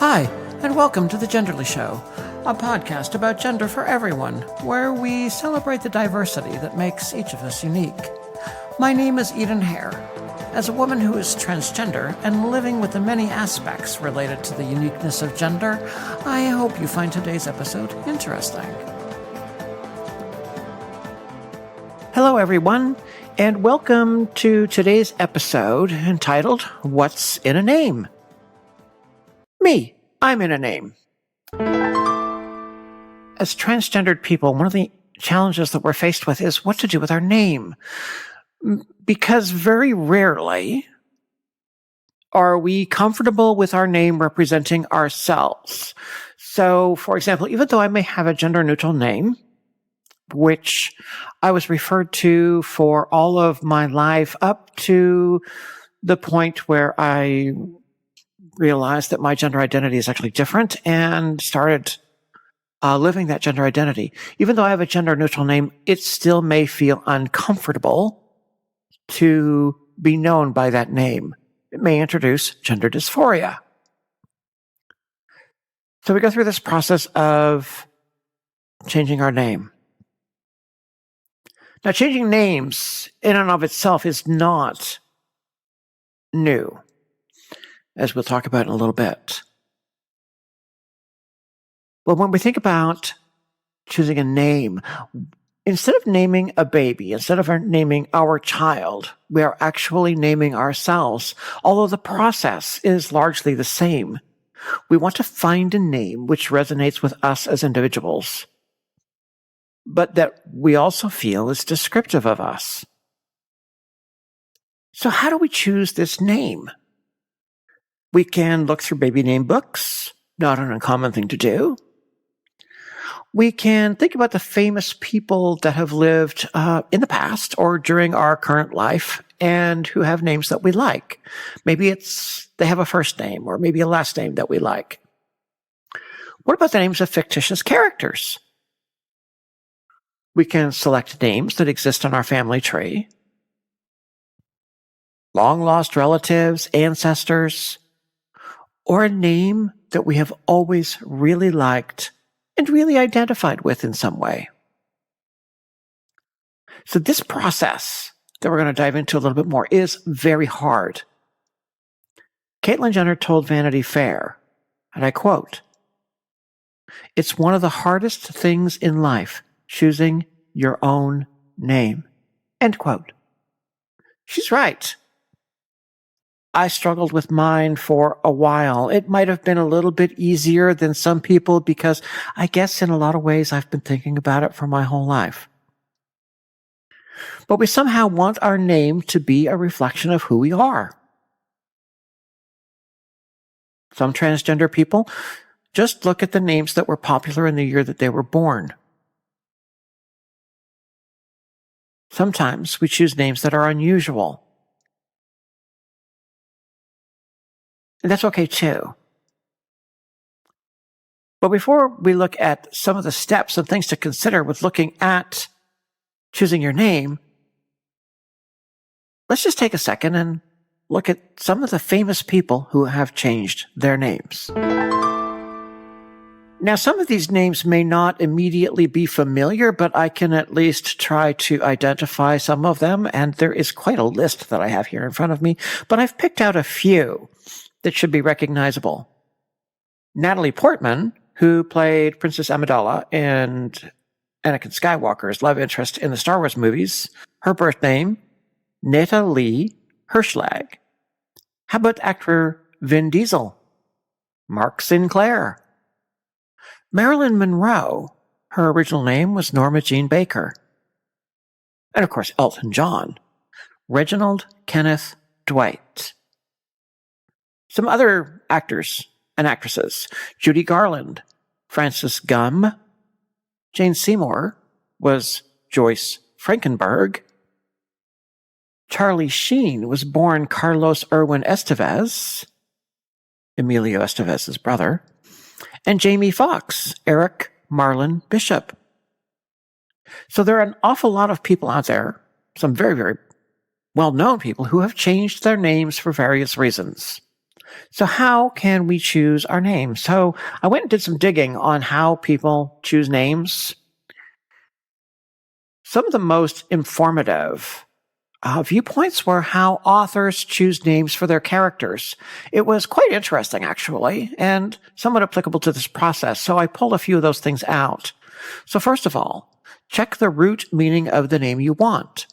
Hi, and welcome to The Genderly Show, a podcast about gender for everyone, where we celebrate the diversity that makes each of us unique. My name is Eden Hare. As a woman who is transgender and living with the many aspects related to the uniqueness of gender, I hope you find today's episode interesting. Hello, everyone, and welcome to today's episode entitled, What's in a Name? Me, I'm in a name. As transgendered people, one of the challenges that we're faced with is what to do with our name. Because very rarely are we comfortable with our name representing ourselves. So, for example, even though I may have a gender-neutral name, which I was referred to for all of my life up to the point where I realized that my gender identity is actually different and started living that gender identity. Even though I have a gender-neutral name, it still may feel uncomfortable to be known by that name. It may introduce gender dysphoria. So we go through this process of changing our name. Now, changing names in and of itself is not new, as we'll talk about in a little bit. But when we think about choosing a name, instead of naming a baby, instead of naming our child, we are actually naming ourselves, although the process is largely the same. We want to find a name which resonates with us as individuals, but that we also feel is descriptive of us. So how do we choose this name? We can look through baby name books, not an uncommon thing to do. We can think about the famous people that have lived in the past or during our current life and who have names that we like. Maybe they have a first name or maybe a last name that we like. What about the names of fictitious characters? We can select names that exist on our family tree. Long-lost relatives, ancestors, or a name that we have always really liked and really identified with in some way. So this process that we're going to dive into a little bit more is very hard. Caitlyn Jenner told Vanity Fair, and I quote, "It's one of the hardest things in life, choosing your own name." End quote. She's right. I struggled with mine for a while. It might have been a little bit easier than some people because I guess in a lot of ways I've been thinking about it for my whole life. But we somehow want our name to be a reflection of who we are. Some transgender people just look at the names that were popular in the year that they were born. Sometimes we choose names that are unusual. And that's okay too. But before we look at some of the steps and things to consider with looking at choosing your name, let's just take a second and look at some of the famous people who have changed their names. Now, some of these names may not immediately be familiar, but I can at least try to identify some of them, and there is quite a list that I have here in front of me, but I've picked out a few that should be recognizable. Natalie Portman, who played Princess Amidala and Anakin Skywalker's love interest in the Star Wars movies, her birth name, Natalie Hirschlag. How about actor Vin Diesel? Mark Sinclair. Marilyn Monroe, her original name was Norma Jean Baker. And of course, Elton John, Reginald Kenneth Dwight. Some other actors and actresses, Judy Garland, Frances Gumm, Jane Seymour was Joyce Frankenberg, Charlie Sheen was born Carlos Erwin Estevez, Emilio Estevez's brother, and Jamie Foxx, Eric Marlon Bishop. So there are an awful lot of people out there, some very, very well-known people, who have changed their names for various reasons. So how can we choose our names? So I went and did some digging on how people choose names. Some of the most informative viewpoints were how authors choose names for their characters. It was quite interesting, actually, and somewhat applicable to this process. So I pulled a few of those things out. So first of all, check the root meaning of the name you want.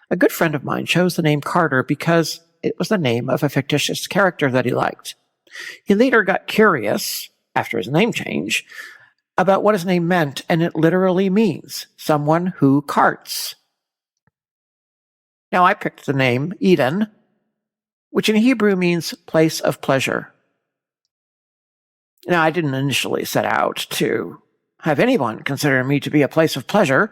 A good friend of mine chose the name Carter because it was the name of a fictitious character that he liked. He later got curious, after his name change, about what his name meant, and it literally means someone who carts. Now, I picked the name Eden, which in Hebrew means place of pleasure. Now, I didn't initially set out to have anyone consider me to be a place of pleasure.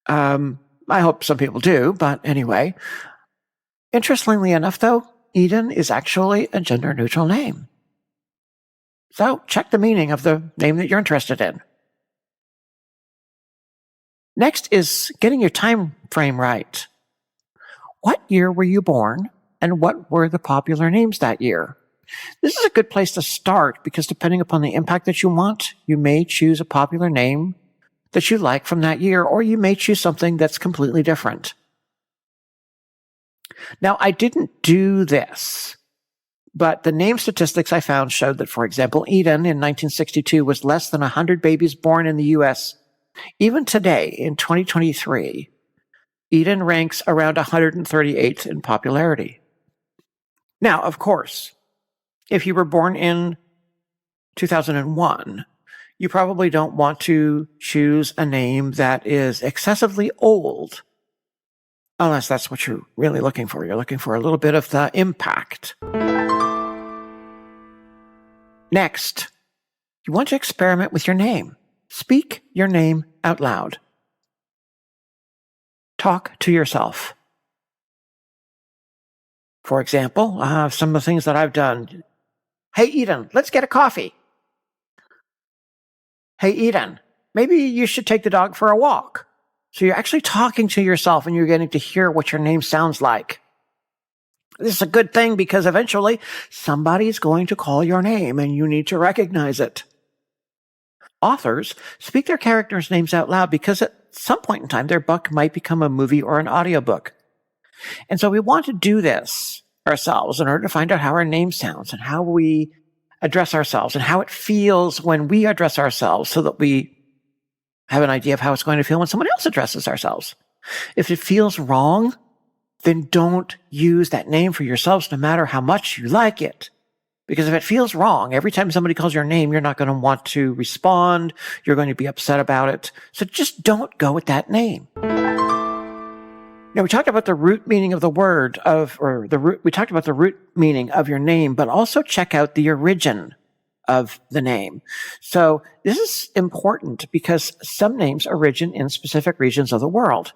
I hope some people do, but anyway. Interestingly enough, though, Eden is actually a gender-neutral name. So check the meaning of the name that you're interested in. Next is getting your time frame right. What year were you born, and what were the popular names that year? This is a good place to start because depending upon the impact that you want, you may choose a popular name that you like from that year, or you may choose something that's completely different. Now, I didn't do this, but the name statistics I found showed that, for example, Eden in 1962 was less than 100 babies born in the U.S. Even today, in 2023, Eden ranks around 138th in popularity. Now, of course, if you were born in 2001, you probably don't want to choose a name that is excessively old, unless that's what you're really looking for. You're looking for a little bit of the impact. Next, you want to experiment with your name. Speak your name out loud. Talk to yourself. For example, some of the things that I've done. Hey, Eden, let's get a coffee. Hey, Eden, maybe you should take the dog for a walk. So you're actually talking to yourself and you're getting to hear what your name sounds like. This is a good thing because eventually somebody's going to call your name and you need to recognize it. Authors speak their characters' names out loud because at some point in time, their book might become a movie or an audiobook. And so we want to do this ourselves in order to find out how our name sounds and how we address ourselves and how it feels when we address ourselves so that we have an idea of how it's going to feel when someone else addresses ourselves. If it feels wrong, then don't use that name for yourselves no matter how much you like it. Because if it feels wrong, every time somebody calls your name, you're not going to want to respond. You're going to be upset about it. So just don't go with that name. Now, we talked about the root meaning of the word we talked about the root meaning of your name, but also check out the origin of the name. So this is important because some names origin in specific regions of the world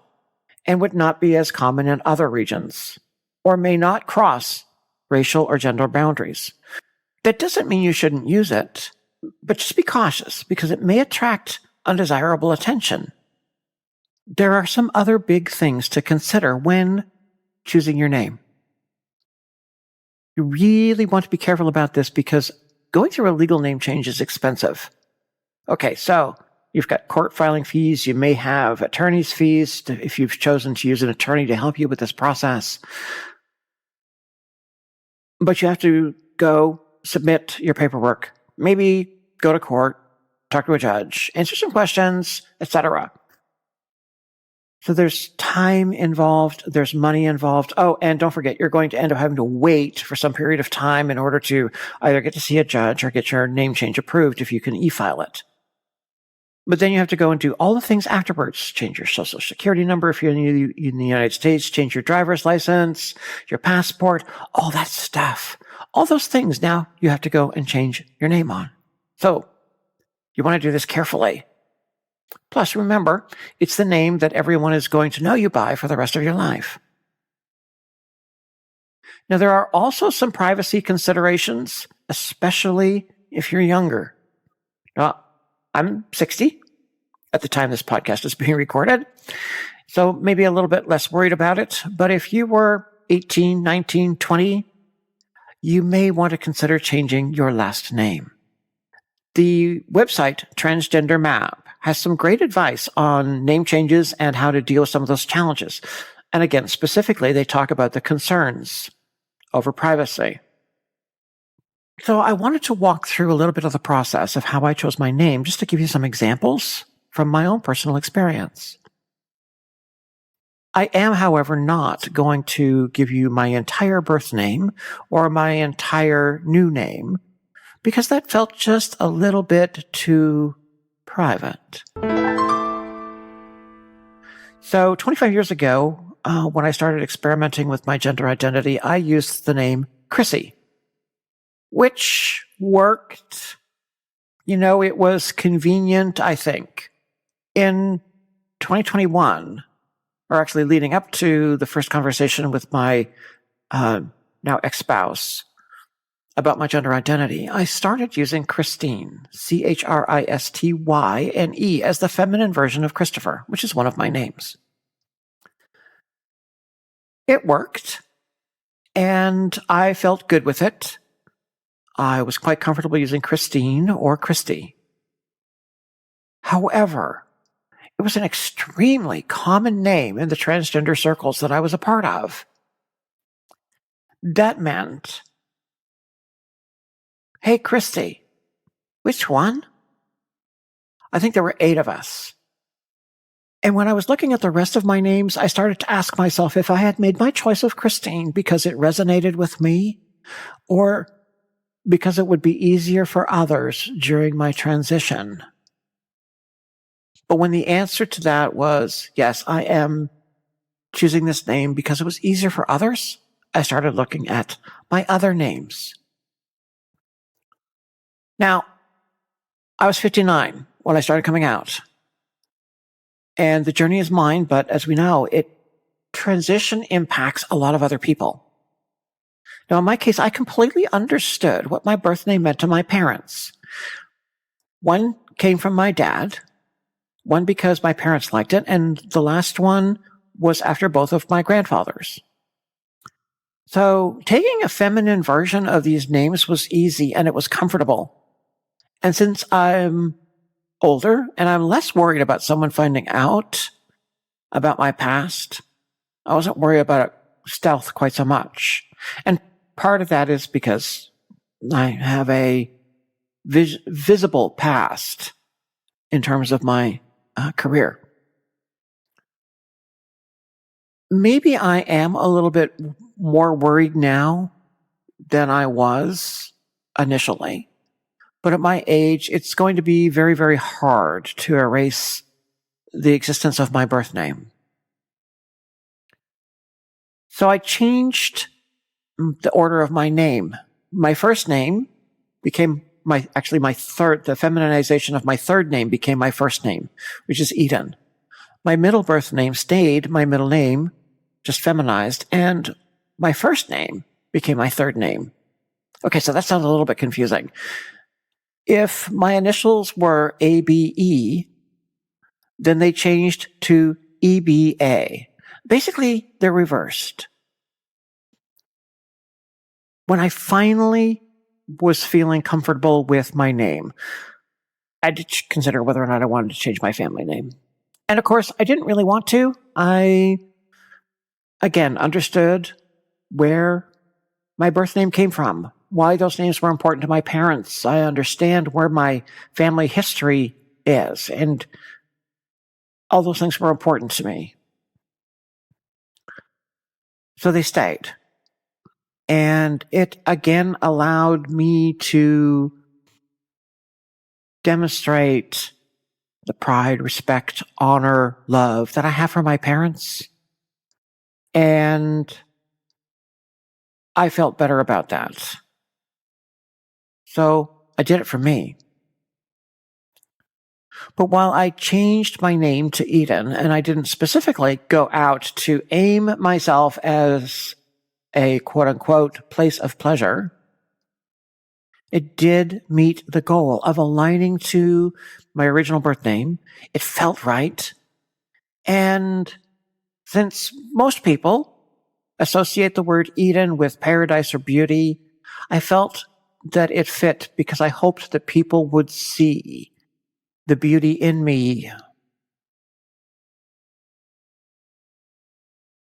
and would not be as common in other regions or may not cross racial or gender boundaries. That doesn't mean you shouldn't use it, but just be cautious because it may attract undesirable attention. There are some other big things to consider when choosing your name. You really want to be careful about this because going through a legal name change is expensive. Okay, so you've got court filing fees. You may have attorney's fees if you've chosen to use an attorney to help you with this process. But you have to go submit your paperwork, maybe go to court, talk to a judge, answer some questions, etc. So there's time involved, there's money involved. Oh, and don't forget, you're going to end up having to wait for some period of time in order to either get to see a judge or get your name change approved if you can e-file it. But then you have to go and do all the things afterwards. Change your social security number if you're in the United States, change your driver's license, your passport, all that stuff. All those things now you have to go and change your name on. So you want to do this carefully. Plus, remember, it's the name that everyone is going to know you by for the rest of your life. Now, there are also some privacy considerations, especially if you're younger. Now, I'm 60 at the time this podcast is being recorded, so maybe a little bit less worried about it. But if you were 18, 19, 20, you may want to consider changing your last name. The website Transgender Map has some great advice on name changes and how to deal with some of those challenges. And again, specifically, they talk about the concerns over privacy. So I wanted to walk through a little bit of the process of how I chose my name, just to give you some examples from my own personal experience. I am, however, not going to give you my entire birth name or my entire new name, because that felt just a little bit too private. So 25 years ago, when I started experimenting with my gender identity, I used the name Chrissy, which worked. It was convenient, I think. In 2021, or actually leading up to the first conversation with my now ex-spouse about my gender identity, I started using Christine, Christyne, as the feminine version of Christopher, which is one of my names. It worked, and I felt good with it. I was quite comfortable using Christine or Christy. However, it was an extremely common name in the transgender circles that I was a part of. That meant, hey, Christy, which one? I think there were 8 of us. And when I was looking at the rest of my names, I started to ask myself if I had made my choice of Christine because it resonated with me, or because it would be easier for others during my transition. But when the answer to that was, yes, I am choosing this name because it was easier for others, I started looking at my other names. Now, I was 59 when I started coming out. And the journey is mine, but as we know, transition impacts a lot of other people. Now, in my case, I completely understood what my birth name meant to my parents. One came from my dad, one because my parents liked it, and the last one was after both of my grandfathers. So taking a feminine version of these names was easy, and it was comfortable. And since I'm older and I'm less worried about someone finding out about my past, I wasn't worried about stealth quite so much. And part of that is because I have a visible past in terms of my career. Maybe I am a little bit more worried now than I was initially. But at my age, it's going to be very, very hard to erase the existence of my birth name. So I changed the order of my name. My first name became the feminization of my third name became my first name, which is Eden. My middle birth name stayed my middle name, just feminized, and my first name became my third name. Okay, so that sounds a little bit confusing. If my initials were ABE, then they changed to EBA. Basically, they're reversed. When I finally was feeling comfortable with my name, I did consider whether or not I wanted to change my family name. And of course, I didn't really want to. I, again, understood where my birth name came from, why those names were important to my parents. I understand where my family history is, and all those things were important to me. So they stayed. And it, again, allowed me to demonstrate the pride, respect, honor, love that I have for my parents. And I felt better about that. So I did it for me. But while I changed my name to Eden, and I didn't specifically go out to aim myself as a quote-unquote place of pleasure, it did meet the goal of aligning to my original birth name. It felt right. And since most people associate the word Eden with paradise or beauty, I felt that it fit because I hoped that people would see the beauty in me.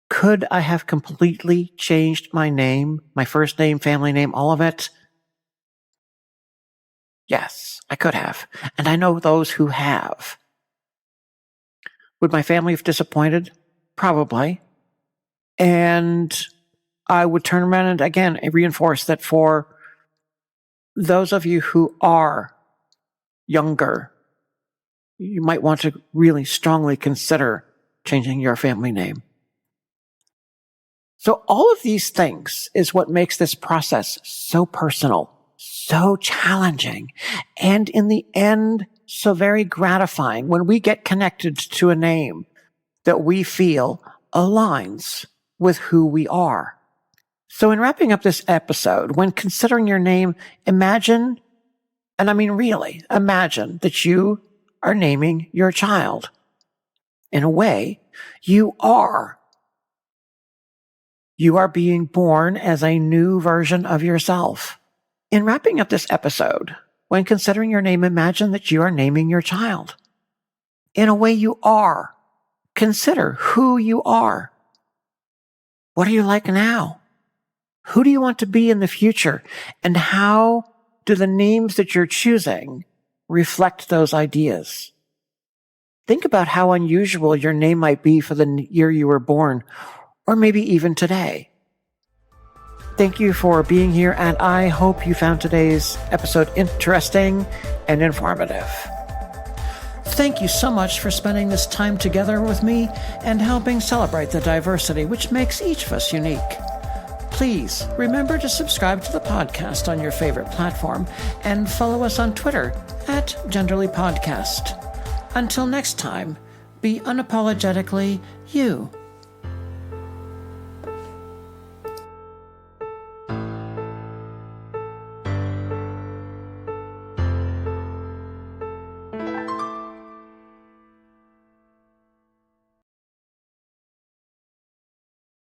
Could I have completely changed my name, my first name, family name, all of it? Yes, I could have. And I know those who have. Would my family have disappointed? Probably. And I would turn around and again reinforce that for those of you who are younger, you might want to really strongly consider changing your family name. So all of these things is what makes this process so personal, so challenging, and in the end, so very gratifying when we get connected to a name that we feel aligns with who we are. So in wrapping up this episode, when considering your name, imagine, and I mean really, imagine that you are naming your child. In a way, you are. You are being born as a new version of yourself. In wrapping up this episode, when considering your name, imagine that you are naming your child. In a way, you are. Consider who you are. What are you like now? Who do you want to be in the future? And how do the names that you're choosing reflect those ideas? Think about how unusual your name might be for the year you were born, or maybe even today. Thank you for being here, and I hope you found today's episode interesting and informative. Thank you so much for spending this time together with me and helping celebrate the diversity which makes each of us unique. Please remember to subscribe to the podcast on your favorite platform and follow us on Twitter @GenderlyPodcast. Until next time, be unapologetically you.